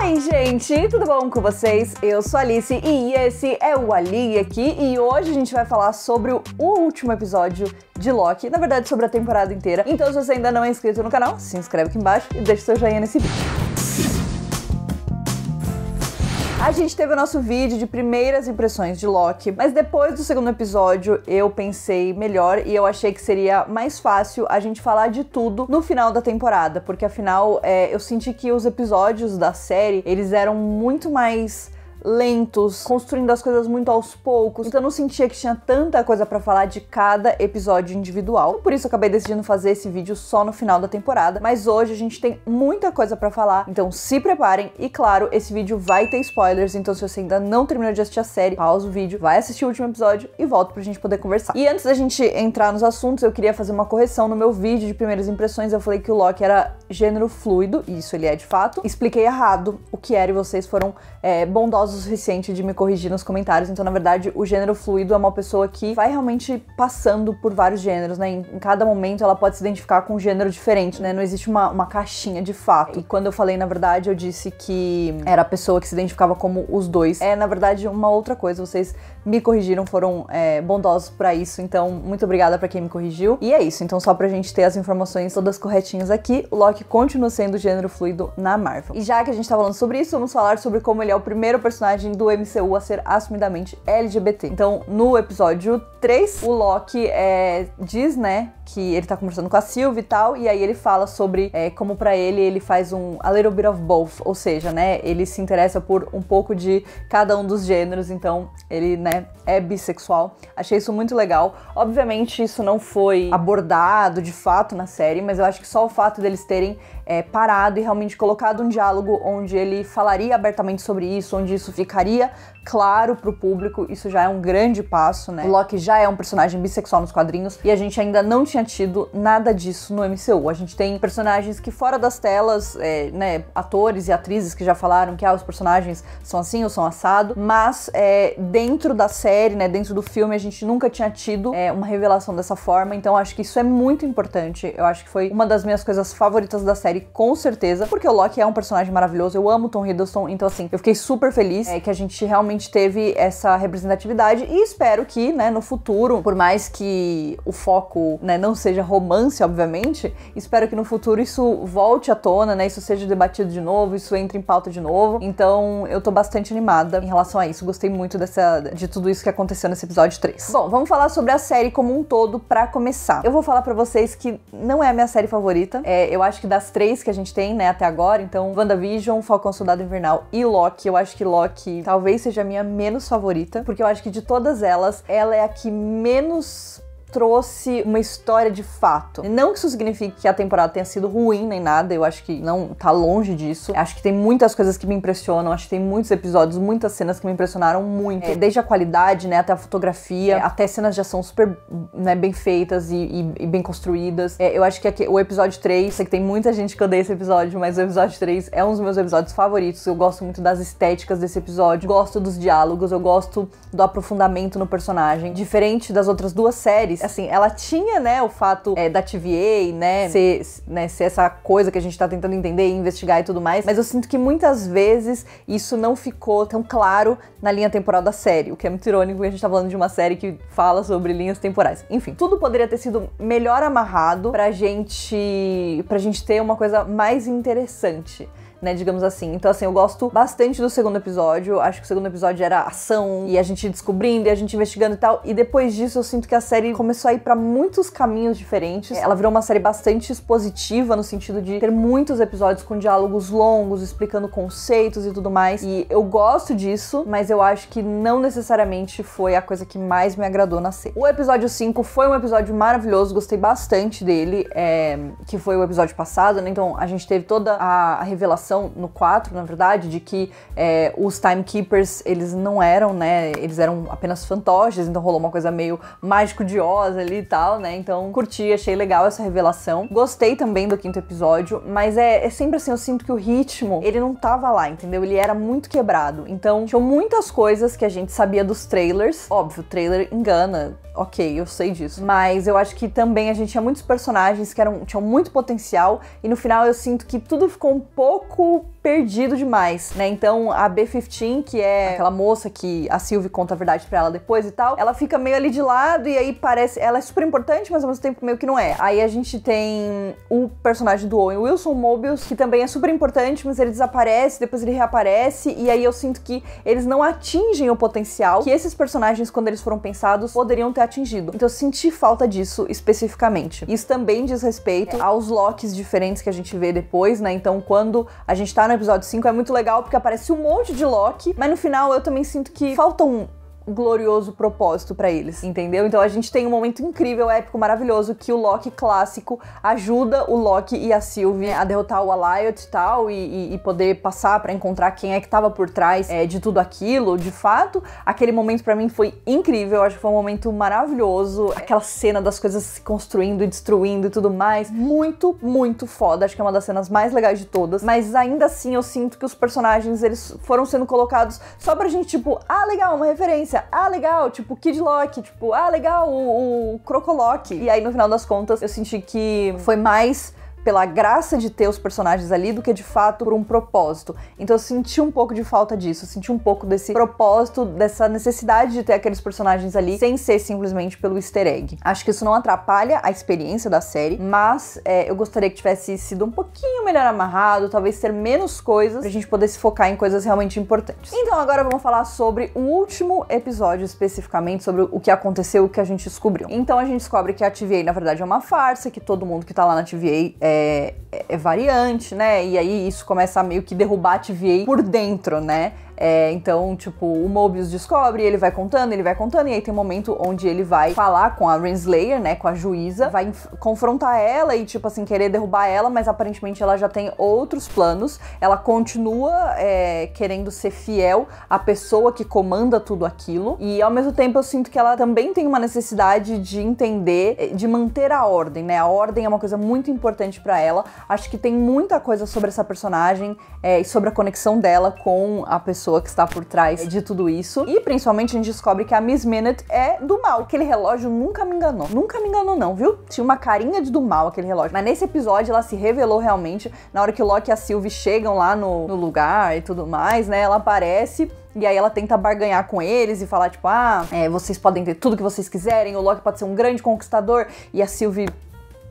Oi, gente, tudo bom com vocês? Eu sou a Alice e esse é o Ali aqui, e hoje a gente vai falar sobre o último episódio de Loki, na verdade sobre a temporada inteira. Então, se você ainda não é inscrito no canal, se inscreve aqui embaixo e deixa seu joinha nesse vídeo. A gente teve o nosso vídeo de primeiras impressões de Loki, mas depois do segundo episódio eu pensei melhor e eu achei que seria mais fácil a gente falar de tudo no final da temporada, porque afinal eu senti que os episódios da série, eles eram muito mais lentos, construindo as coisas muito aos poucos, então eu não sentia que tinha tanta coisa pra falar de cada episódio individual. Por isso eu acabei decidindo fazer esse vídeo só no final da temporada, mas hoje a gente tem muita coisa pra falar, então se preparem. E claro, esse vídeo vai ter spoilers, então se você ainda não terminou de assistir a série, pausa o vídeo, vai assistir o último episódio e volta pra gente poder conversar. E antes da gente entrar nos assuntos, eu queria fazer uma correção no meu vídeo de primeiras impressões. Eu falei que o Loki era gênero fluido, e isso ele é de fato. Expliquei errado o que era e vocês foram bondosos o suficiente de me corrigir nos comentários. Então, na verdade, o gênero fluido é uma pessoa que vai realmente passando por vários gêneros, né? Em cada momento ela pode se identificar com um gênero diferente, né? Não existe uma caixinha de fato. E quando eu falei, na verdade, eu disse que era a pessoa que se identificava como os dois. É, na verdade, uma outra coisa. Vocês me corrigiram, foram bondosos pra isso. Então, muito obrigada pra quem me corrigiu. E é isso. Então, só pra gente ter as informações todas corretinhas aqui, o Loki continua sendo gênero fluido na Marvel. E já que a gente tá falando sobre isso, vamos falar sobre como ele é o primeiro personagem do MCU a ser assumidamente LGBT. Então, no episódio 3, o Loki diz, né, que ele tá conversando com a Sylvie e tal, e aí ele fala sobre como pra ele faz a little bit of both, ou seja, né, ele se interessa por um pouco de cada um dos gêneros, então ele, né, é bissexual. Achei isso muito legal. Obviamente isso não foi abordado de fato na série, mas eu acho que só o fato deles terem parado e realmente colocado um diálogo onde ele falaria abertamente sobre isso, onde isso ficaria claro pro público, isso já é um grande passo, né? O Loki já é um personagem bissexual nos quadrinhos e a gente ainda não tinha tido nada disso no MCU. A gente tem personagens que fora das telas, né, atores e atrizes que já falaram que os personagens são assim ou são assado, mas dentro da série, né, dentro do filme, a gente nunca tinha tido uma revelação dessa forma, então acho que isso é muito importante. Eu acho que foi uma das minhas coisas favoritas da série, com certeza, porque o Loki é um personagem maravilhoso, eu amo Tom Hiddleston, então assim, eu fiquei super feliz que a gente realmente teve essa representatividade e espero que, né, no futuro, por mais que o foco, né, não seja romance, obviamente, espero que no futuro isso volte à tona, né, isso seja debatido de novo, isso entre em pauta de novo. Então eu tô bastante animada em relação a isso, gostei muito de tudo isso que aconteceu nesse episódio 3. Bom, vamos falar sobre a série como um todo pra começar. Eu vou falar pra vocês que não é a minha série favorita, eu acho que das 3 que a gente tem, né, até agora, então WandaVision, Falcão Soldado Invernal e Loki, eu acho que Loki talvez seja a minha menos favorita, porque eu acho que de todas elas, ela é a que menos trouxe uma história de fato. Não que isso signifique que a temporada tenha sido ruim nem nada, eu acho que não, tá longe disso. Acho que tem muitas coisas que me impressionam, acho que tem muitos episódios, muitas cenas que me impressionaram muito. Desde a qualidade, né, até a fotografia, até cenas de ação super, né, bem feitas e bem construídas. Eu acho que aqui, o episódio 3, sei que tem muita gente que odeia esse episódio, mas o episódio 3 é um dos meus episódios favoritos. Eu gosto muito das estéticas desse episódio, gosto dos diálogos, eu gosto do aprofundamento no personagem. Diferente das outras duas séries, assim, ela tinha, né, o fato da TVA, né, ser essa coisa que a gente tá tentando entender e investigar e tudo mais, mas eu sinto que muitas vezes isso não ficou tão claro na linha temporal da série, o que é muito irônico, porque a gente tá falando de uma série que fala sobre linhas temporais. Enfim, tudo poderia ter sido melhor amarrado pra gente ter uma coisa mais interessante, né, digamos assim. Então, assim, eu gosto bastante do segundo episódio, acho que o segundo episódio era ação, e a gente descobrindo, e a gente investigando e tal, e depois disso eu sinto que a série começou a ir pra muitos caminhos diferentes. Ela virou uma série bastante expositiva, no sentido de ter muitos episódios com diálogos longos, explicando conceitos e tudo mais, e eu gosto disso, mas eu acho que não necessariamente foi a coisa que mais me agradou na série. O episódio 5 foi um episódio maravilhoso, gostei bastante dele, que foi o episódio passado, né, então a gente teve toda a revelação no 4, na verdade, de que os Timekeepers, eles não eram, né, eles eram apenas fantoches, então rolou uma coisa meio mágico-diosa ali e tal, né, então curti, achei legal essa revelação. Gostei também do 5º episódio, mas é sempre assim, eu sinto que o ritmo, ele não tava lá, entendeu? Ele era muito quebrado, então tinham muitas coisas que a gente sabia dos trailers, óbvio, o trailer engana, ok, eu sei disso, mas eu acho que também a gente tinha muitos personagens que tinham muito potencial, e no final eu sinto que tudo ficou um pouco perdido demais, né? Então a B-15, que é aquela moça que a Sylvie conta a verdade pra ela depois e tal, ela fica meio ali de lado e aí parece... Ela é super importante, mas ao mesmo tempo meio que não é. Aí a gente tem o personagem do Owen Wilson, Mobius, que também é super importante, mas ele desaparece, depois ele reaparece, e aí eu sinto que eles não atingem o potencial que esses personagens, quando eles foram pensados, poderiam ter atingido. Então eu senti falta disso especificamente. Isso também diz respeito aos Locks diferentes que a gente vê depois, né? Então quando a gente tá no episódio 5 é muito legal porque aparece um monte de Loki, mas no final eu também sinto que falta um glorioso propósito pra eles, entendeu? Então a gente tem um momento incrível, épico, maravilhoso, que o Loki clássico ajuda o Loki e a Sylvie a derrotar o Alioth e tal, e poder passar pra encontrar quem é que tava por trás de tudo aquilo. De fato, aquele momento pra mim foi incrível, acho que foi um momento maravilhoso, aquela cena das coisas se construindo e destruindo e tudo mais, muito, muito foda, acho que é uma das cenas mais legais de todas, mas ainda assim eu sinto que os personagens, eles foram sendo colocados só pra gente, tipo, ah, legal, uma referência, ah, legal, tipo, Kid Loki, tipo, ah, legal, o Crocolock. E aí, no final das contas, eu senti que foi mais pela graça de ter os personagens ali do que de fato por um propósito. Então eu senti um pouco de falta disso, eu senti um pouco desse propósito, dessa necessidade de ter aqueles personagens ali sem ser simplesmente pelo easter egg. Acho que isso não atrapalha a experiência da série, mas eu gostaria que tivesse sido um pouquinho melhor amarrado, talvez ter menos coisas pra gente poder se focar em coisas realmente importantes. Então agora vamos falar sobre o último episódio especificamente, sobre o que aconteceu, o que a gente descobriu. Então a gente descobre que a TVA na verdade é uma farsa, que todo mundo que tá lá na TVA é variante, né? E aí isso começa a meio que derrubar a TVA por dentro, né? Então, tipo, o Mobius descobre, ele vai contando, e aí tem um momento onde ele vai falar com a Renslayer, né, com a juíza, vai confrontar ela e, tipo assim, querer derrubar ela, mas aparentemente ela já tem outros planos, ela continua querendo ser fiel à pessoa que comanda tudo aquilo, e ao mesmo tempo eu sinto que ela também tem uma necessidade de entender, de manter a ordem, né, a ordem é uma coisa muito importante pra ela, acho que tem muita coisa sobre essa personagem e sobre a conexão dela com a pessoa que está por trás de tudo isso. E principalmente a gente descobre que a Miss Minute é do mal. Aquele relógio nunca me enganou. Nunca me enganou não, viu? Tinha uma carinha de do mal aquele relógio. Mas nesse episódio ela se revelou realmente. Na hora que o Loki e a Sylvie chegam lá no lugar e tudo mais, né? Ela aparece e aí ela tenta barganhar com eles e falar tipo, vocês podem ter tudo que vocês quiserem, o Loki pode ser um grande conquistador e a Sylvie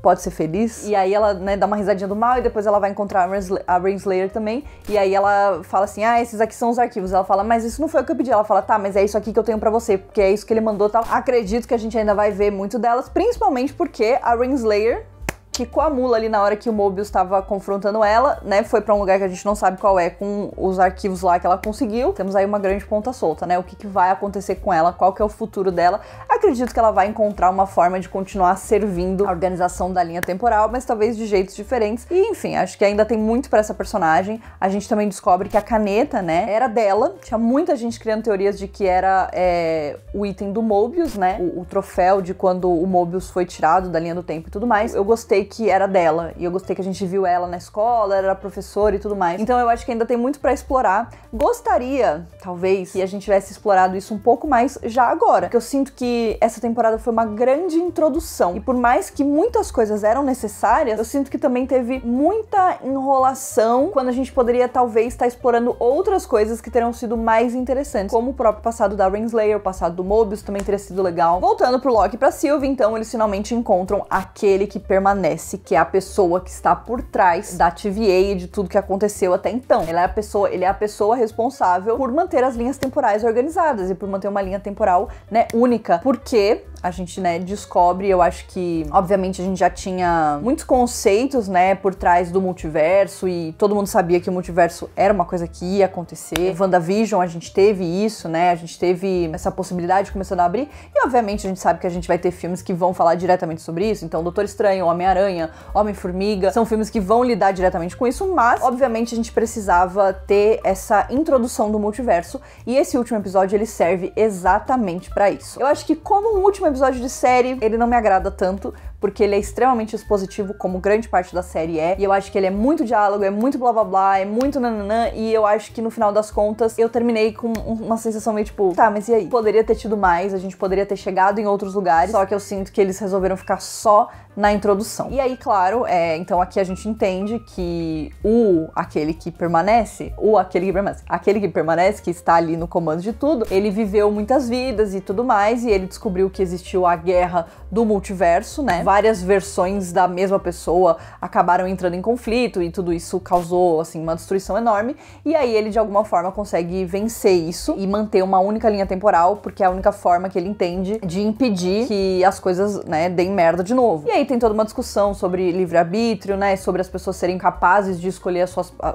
pode ser feliz. E aí ela, né, dá uma risadinha do mal e depois ela vai encontrar a Renslayer também. E aí ela fala assim, esses aqui são os arquivos. Ela fala, mas isso não foi o que eu pedi. Ela fala, tá, mas é isso aqui que eu tenho pra você, porque é isso que ele mandou e tal. Acredito que a gente ainda vai ver muito delas, principalmente porque a Renslayer quicou a mula ali na hora que o Mobius tava confrontando ela, né, foi pra um lugar que a gente não sabe qual é, com os arquivos lá que ela conseguiu. Temos aí uma grande ponta solta, né, o que vai acontecer com ela, qual que é o futuro dela. Acredito que ela vai encontrar uma forma de continuar servindo a organização da linha temporal, mas talvez de jeitos diferentes. E enfim, acho que ainda tem muito pra essa personagem. A gente também descobre que a caneta, né, era dela. Tinha muita gente criando teorias de que era o item do Mobius, né, o troféu de quando o Mobius foi tirado da linha do tempo e tudo mais. Eu gostei que era dela, e eu gostei que a gente viu ela na escola, era professora e tudo mais. Então eu acho que ainda tem muito pra explorar. Gostaria, talvez, que a gente tivesse explorado isso um pouco mais já agora, porque eu sinto que essa temporada foi uma grande introdução, e por mais que muitas coisas eram necessárias, eu sinto que também teve muita enrolação, quando a gente poderia talvez estar explorando outras coisas que teriam sido mais interessantes, como o próprio passado da Renslayer, o passado do Mobius também teria sido legal. Voltando pro Loki e pra Sylvie, então eles finalmente encontram aquele que permanece, que é a pessoa que está por trás da TVA e de tudo que aconteceu até então. Ele é a pessoa responsável por manter as linhas temporais organizadas e por manter uma linha temporal, né, única. Porque a gente, né, descobre, eu acho que, obviamente, a gente já tinha muitos conceitos, né, por trás do multiverso e todo mundo sabia que o multiverso era uma coisa que ia acontecer. Em WandaVision a gente teve isso, né, a gente teve essa possibilidade começando a abrir e, obviamente, a gente sabe que a gente vai ter filmes que vão falar diretamente sobre isso. Então, Doutor Estranho, Homem-Aranha, Homem-Formiga, são filmes que vão lidar diretamente com isso, mas, obviamente, a gente precisava ter essa introdução do multiverso e esse último episódio, ele serve exatamente pra isso. Eu acho que como um último episódio de série, ele não me agrada tanto, porque ele é extremamente expositivo, como grande parte da série é, e eu acho que ele é muito diálogo, é muito blá blá blá, é muito nananã, e eu acho que no final das contas eu terminei com uma sensação meio tipo, tá, mas e aí? Poderia ter tido mais, a gente poderia ter chegado em outros lugares, só que eu sinto que eles resolveram ficar só na introdução. E aí, claro, então aqui a gente entende que aquele que permanece, que está ali no comando de tudo, ele viveu muitas vidas e tudo mais, e ele descobriu que existiu a guerra do multiverso, né? Várias versões da mesma pessoa acabaram entrando em conflito e tudo isso causou, assim, uma destruição enorme, e aí ele de alguma forma consegue vencer isso e manter uma única linha temporal, porque é a única forma que ele entende de impedir que as coisas, né, deem merda de novo. E aí tem toda uma discussão sobre livre-arbítrio, né, sobre as pessoas serem capazes de escolher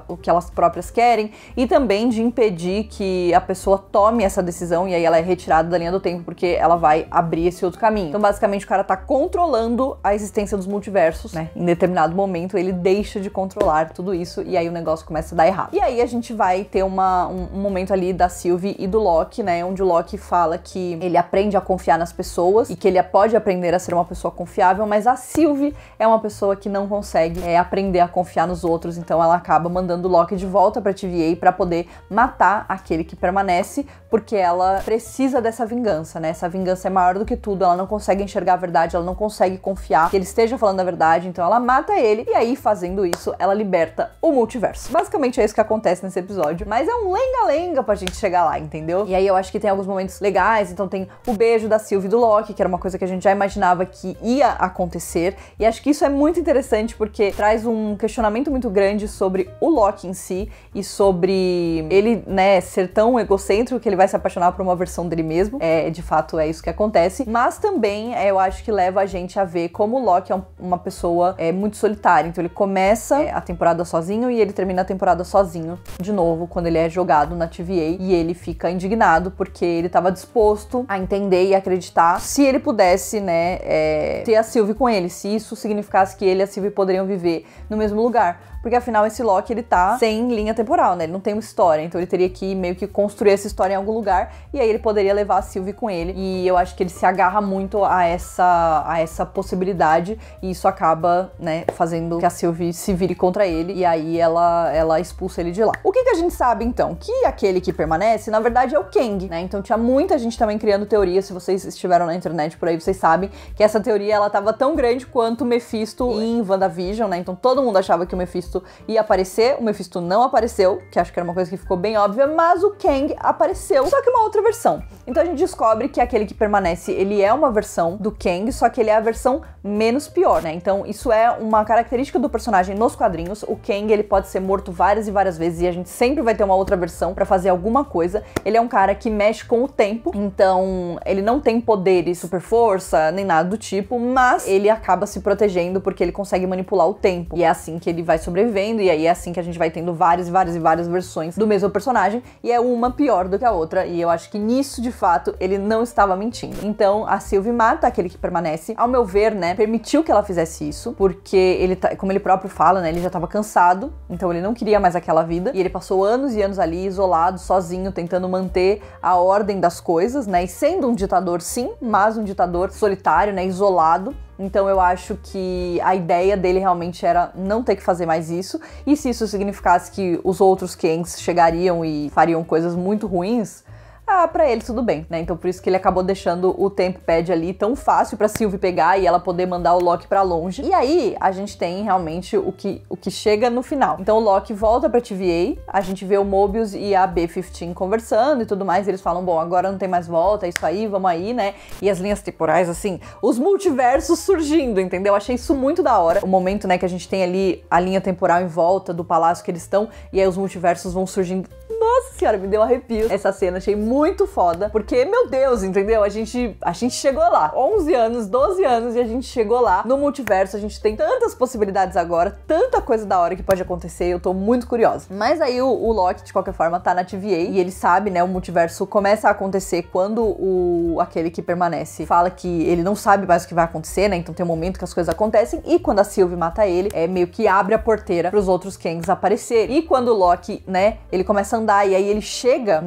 o que elas próprias querem, e também de impedir que a pessoa tome essa decisão e aí ela é retirada da linha do tempo porque ela vai abrir esse outro caminho. Então basicamente o cara tá controlando a existência dos multiversos, né? Em determinado momento ele deixa de controlar tudo isso e aí o negócio começa a dar errado. E aí a gente vai ter um momento ali da Sylvie e do Loki, né, onde o Loki fala que ele aprende a confiar nas pessoas e que ele pode aprender a ser uma pessoa confiável, mas a Sylvie é uma pessoa que não consegue aprender a confiar nos outros, então ela acaba mandando o Loki de volta pra TVA pra poder matar aquele que permanece, porque ela precisa dessa vingança, né? Essa vingança é maior do que tudo, ela não consegue enxergar a verdade, ela não consegue confiar que ele esteja falando a verdade, então ela mata ele, e aí, fazendo isso, ela liberta o multiverso. Basicamente é isso que acontece nesse episódio, mas é um lenga-lenga pra gente chegar lá, entendeu? E aí eu acho que tem alguns momentos legais, então tem o beijo da Sylvie e do Loki, que era uma coisa que a gente já imaginava que ia acontecer, e acho que isso é muito interessante porque traz um questionamento muito grande sobre o Loki em si e sobre ele, né, ser tão egocêntrico que ele vai se apaixonar por uma versão dele mesmo. De fato é isso que acontece, mas também eu acho que leva a gente a ver como o Loki é uma pessoa muito solitária, então ele começa a temporada sozinho e ele termina a temporada sozinho de novo quando ele é jogado na TVA, e ele fica indignado porque ele estava disposto a entender e acreditar se ele pudesse, né, ter a Sylvie com ele, se isso significasse que ele e a Sylvie poderiam viver no mesmo lugar. Porque afinal esse Loki, ele tá sem linha temporal, né? Ele não tem uma história, então ele teria que meio que construir essa história em algum lugar, e aí ele poderia levar a Sylvie com ele. E eu acho que ele se agarra muito a essa possibilidade, e isso acaba, né, fazendo que a Sylvie se vire contra ele, e aí ela expulsa ele de lá. O que a gente sabe, então? Que aquele que permanece, na verdade, é o Kang, né? Então tinha muita gente também criando teoria, se vocês estiveram na internet por aí, vocês sabem que essa teoria, ela tava tão grande quanto o Mephisto em WandaVision, né? Então todo mundo achava que o Mephisto ia aparecer, o Mephisto não apareceu, que acho que era uma coisa que ficou bem óbvia, mas o Kang apareceu, só que uma outra versão. Então a gente descobre que aquele que permanece, ele é uma versão do Kang, só que ele é a versão menos pior, né? Então isso é uma característica do personagem nos quadrinhos. O Kang, ele pode ser morto várias e várias vezes e a gente sempre vai ter uma outra versão pra fazer alguma coisa. Ele é um cara que mexe com o tempo, então ele não tem poderes, super força, nem nada do tipo, mas ele acaba se protegendo porque ele consegue manipular o tempo, e é assim que ele vai sobrevivendo, e aí é assim que a gente vai tendo várias versões do mesmo personagem, e é uma pior do que a outra, e eu acho que nisso, de fato, ele não estava mentindo. Então a Sylvie mata aquele que permanece, ao meu ver, né, permitiu que ela fizesse isso, porque ele, como ele próprio fala, né, ele já estava cansado, então ele não queria mais aquela vida, e ele passou anos e anos ali, isolado, sozinho, tentando manter a ordem das coisas, né, e sendo um ditador sim, mas um ditador solitário, né, isolado. Então eu acho que a ideia dele realmente era não ter que fazer mais isso, e se isso significasse que os outros Kangs chegariam e fariam coisas muito ruins, pra ele tudo bem, né? Então por isso que ele acabou deixando o Tempad ali tão fácil pra Sylvie pegar e ela poder mandar o Loki pra longe. E aí a gente tem realmente o que chega no final. Então o Loki volta pra TVA, a gente vê o Mobius e a B-15 conversando e tudo mais, e eles falam, bom, agora não tem mais volta, é isso aí, vamos aí, né? E as linhas temporais, assim, os multiversos surgindo, entendeu? Achei isso muito da hora. O momento, né, que a gente tem ali a linha temporal em volta do palácio que eles estão, e aí os multiversos vão surgindo. Nossa senhora, me deu arrepio essa cena, achei muito foda, porque, meu Deus, entendeu? A gente chegou lá, 11 anos, 12 anos, e a gente chegou lá no multiverso, a gente tem tantas possibilidades agora, tanta coisa da hora que pode acontecer, eu tô muito curiosa. Mas aí o Loki, de qualquer forma, tá na TVA, e ele sabe, né, o multiverso começa a acontecer quando aquele que permanece fala que ele não sabe mais o que vai acontecer, né, então tem um momento que as coisas acontecem, e quando a Sylvie mata ele, meio que abre a porteira pros outros Kangs aparecerem. E quando o Loki, né, ele começa a andar andar. E aí ele chega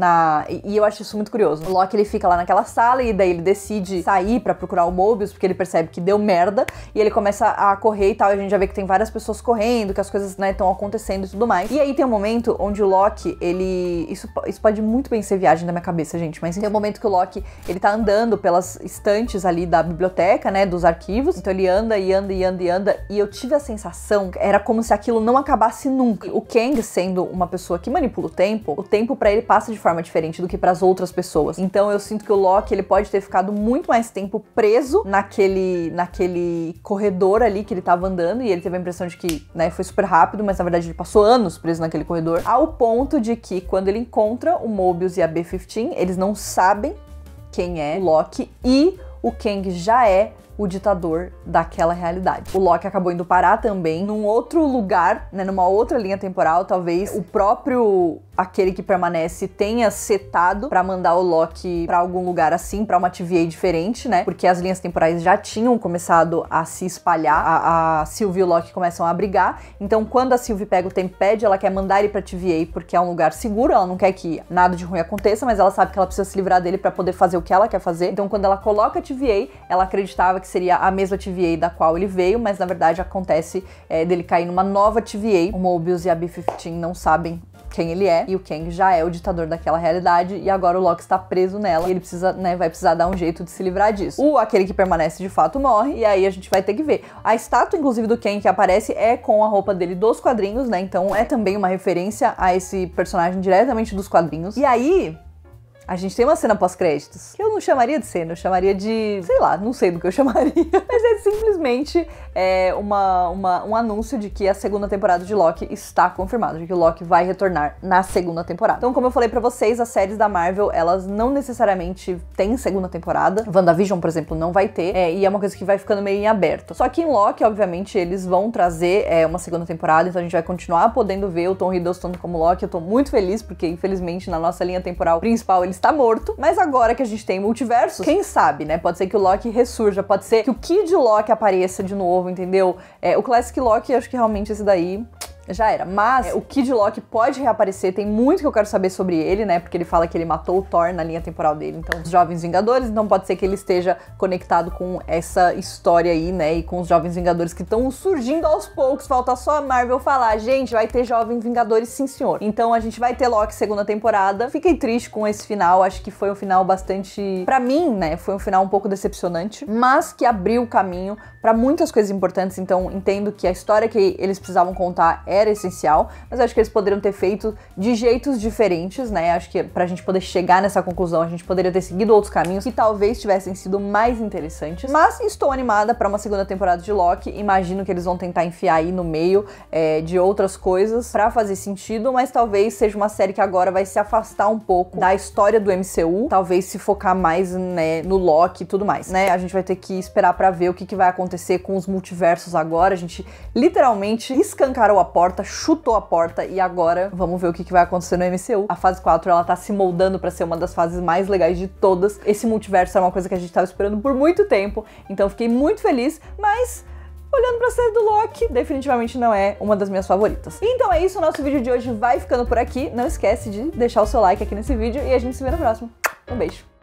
e eu acho isso muito curioso. O Loki, ele fica lá naquela sala e daí ele decide sair pra procurar o Mobius, porque ele percebe que deu merda. E ele começa a correr e tal, e a gente já vê que tem várias pessoas correndo, que as coisas, né, estão acontecendo e tudo mais. E aí tem um momento onde o Loki, ele... Isso pode muito bem ser viagem da minha cabeça, gente, mas tem um momento que o Loki, ele tá andando pelas estantes ali da biblioteca, né, dos arquivos. Então ele anda e anda e anda e anda, e eu tive a sensação, era como se aquilo não acabasse nunca. O Kang, sendo uma pessoa que manipula o tempo pra ele passa de forma diferente do que pras outras pessoas. Então eu sinto que o Loki, ele pode ter ficado muito mais tempo preso naquele corredor ali que ele tava andando, e ele teve a impressão de que, né, foi super rápido, mas na verdade ele passou anos preso naquele corredor, ao ponto de que quando ele encontra o Mobius e a B-15, eles não sabem quem é o Loki, e o Kang já é o ditador daquela realidade. O Loki acabou indo parar também num outro lugar, né, numa outra linha temporal. Talvez o próprio aquele que permanece tenha setado pra mandar o Loki pra algum lugar assim, pra uma TVA diferente, né? Porque as linhas temporais já tinham começado a se espalhar, a Sylvie e o Loki começam a brigar. Então, quando a Sylvie pega o Tempad, ela quer mandar ele pra TVA porque é um lugar seguro, ela não quer que nada de ruim aconteça, mas ela sabe que ela precisa se livrar dele pra poder fazer o que ela quer fazer. Então, quando ela coloca a TVA, ela acreditava que seria a mesma TVA da qual ele veio, mas na verdade acontece dele cair numa nova TVA. O Mobius e a B-15 não sabem quem ele é, e o Kang já é o ditador daquela realidade, e agora o Loki está preso nela, e ele precisa, né, vai precisar dar um jeito de se livrar disso. Aquele que permanece de fato morre, e aí a gente vai ter que ver. A estátua, inclusive, do Kang que aparece é com a roupa dele dos quadrinhos, né, então é também uma referência a esse personagem diretamente dos quadrinhos. E aí a gente tem uma cena pós-créditos, que eu não chamaria de cena, eu chamaria de... sei lá, não sei do que eu chamaria. Mas é simplesmente um anúncio de que a segunda temporada de Loki está confirmada, de que o Loki vai retornar na segunda temporada. Então, como eu falei pra vocês, as séries da Marvel, elas não necessariamente têm segunda temporada. WandaVision, por exemplo, não vai ter, e é uma coisa que vai ficando meio em aberto. Só que em Loki, obviamente, eles vão trazer uma segunda temporada, então a gente vai continuar podendo ver o Tom Hiddleston como Loki. Eu tô muito feliz, porque, infelizmente, na nossa linha temporal principal, ele está morto, mas agora que a gente tem multiversos, quem sabe, né? Pode ser que o Loki ressurja, pode ser que o Kid Loki apareça de novo, entendeu? O Classic Loki, acho que realmente esse daí já era. Mas o Kid Loki pode reaparecer, tem muito que eu quero saber sobre ele, né? Porque ele fala que ele matou o Thor na linha temporal dele, então os Jovens Vingadores, então pode ser que ele esteja conectado com essa história aí, né? E com os Jovens Vingadores que estão surgindo aos poucos, falta só a Marvel falar, gente, vai ter Jovens Vingadores sim, senhor. Então a gente vai ter Loki segunda temporada. Fiquei triste com esse final, acho que foi um final bastante... pra mim, né? Foi um final um pouco decepcionante, mas que abriu o caminho pra muitas coisas importantes, então entendo que a história que eles precisavam contar era essencial, mas acho que eles poderiam ter feito de jeitos diferentes, né? Acho que pra gente poder chegar nessa conclusão, a gente poderia ter seguido outros caminhos que talvez tivessem sido mais interessantes. Mas estou animada pra uma segunda temporada de Loki. Imagino que eles vão tentar enfiar aí no meio de outras coisas pra fazer sentido, mas talvez seja uma série que agora vai se afastar um pouco da história do MCU, talvez se focar mais, né, no Loki e tudo mais, né? A gente vai ter que esperar pra ver o que vai acontecer com os multiversos agora. A gente literalmente escancarou a porta, chutou a porta, e agora vamos ver o que vai acontecer no MCU. A fase 4, ela tá se moldando pra ser uma das fases mais legais de todas. Esse multiverso era uma coisa que a gente tava esperando por muito tempo, então fiquei muito feliz, mas olhando pra série do Loki, definitivamente não é uma das minhas favoritas. Então é isso, o nosso vídeo de hoje vai ficando por aqui. Não esquece de deixar o seu like aqui nesse vídeo e a gente se vê no próximo. Um beijo!